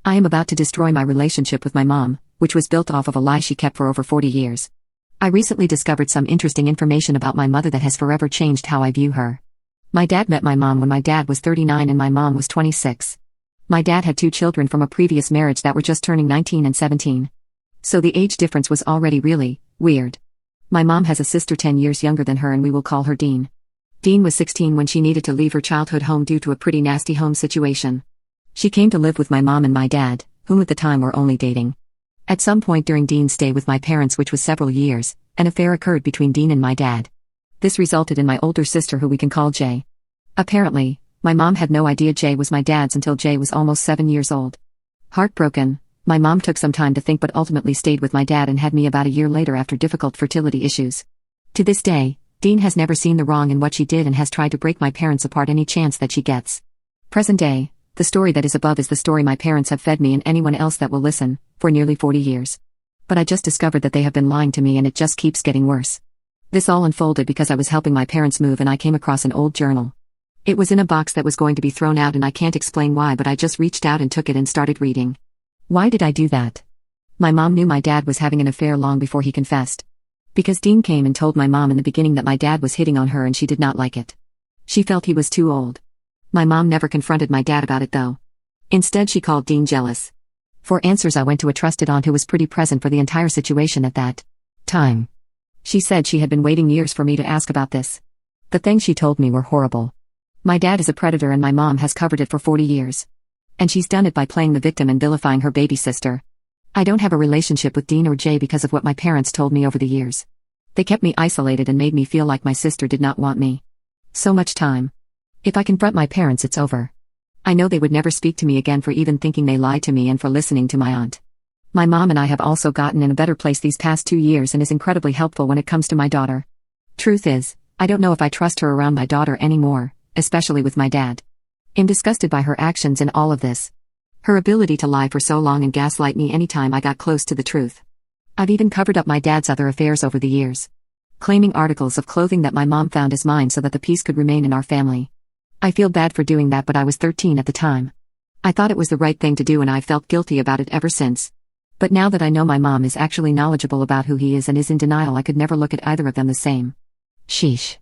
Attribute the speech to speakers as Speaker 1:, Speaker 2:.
Speaker 1: I am about to destroy my relationship with my mom, which was built off of a lie she kept for over 40 years. I recently discovered some interesting information about my mother that has forever changed how I view her. My dad met my mom when my dad was 39 and my mom was 26. My dad had 2 children from a previous marriage that were just turning 19 and 17. So the age difference was already really weird. My mom has a sister 10 years younger than her and we will call her Dean. Dean was 16 when she needed to leave her childhood home due to a pretty nasty home situation. She came to live with my mom and my dad, whom at the time were only dating. At some point during Dean's stay with my parents, which was several years, an affair occurred between Dean and my dad. This resulted in my older sister, who we can call Jay. Apparently, my mom had no idea Jay was my dad's until Jay was almost 7 years old. Heartbroken, my mom took some time to think but ultimately stayed with my dad and had me about a year later after difficult fertility issues. To this day, Dean has never seen the wrong in what she did and has tried to break my parents apart any chance that she gets. Present day, the story that is above is the story my parents have fed me and anyone else that will listen, for nearly 40 years. But I just discovered that they have been lying to me and it just keeps getting worse. This all unfolded because I was helping my parents move and I came across an old journal. It was in a box that was going to be thrown out and I can't explain why, but I just reached out and took it and started reading. Why did I do that? My mom knew my dad was having an affair long before he confessed. Because Dean came and told my mom in the beginning that my dad was hitting on her and she did not like it. She felt he was too old. My mom never confronted my dad about it though. Instead she called Dean jealous. For answers I went to a trusted aunt who was pretty present for the entire situation at that time. She said she had been waiting years for me to ask about this. The things she told me were horrible. My dad is a predator and my mom has covered it for 40 years. And she's done it by playing the victim and vilifying her baby sister. I don't have a relationship with Dean or Jay because of what my parents told me over the years. They kept me isolated and made me feel like my sister did not want me. So much time. If I confront my parents, it's over. I know they would never speak to me again for even thinking they lied to me and for listening to my aunt. My mom and I have also gotten in a better place these past 2 years and is incredibly helpful when it comes to my daughter. Truth is, I don't know if I trust her around my daughter anymore, especially with my dad. I'm disgusted by her actions in all of this. Her ability to lie for so long and gaslight me anytime I got close to the truth. I've even covered up my dad's other affairs over the years. Claiming articles of clothing that my mom found as mine so that the peace could remain in our family. I feel bad for doing that, but I was 13 at the time. I thought it was the right thing to do and I felt guilty about it ever since. But now that I know my mom is actually knowledgeable about who he is and is in denial, I could never look at either of them the same. Sheesh.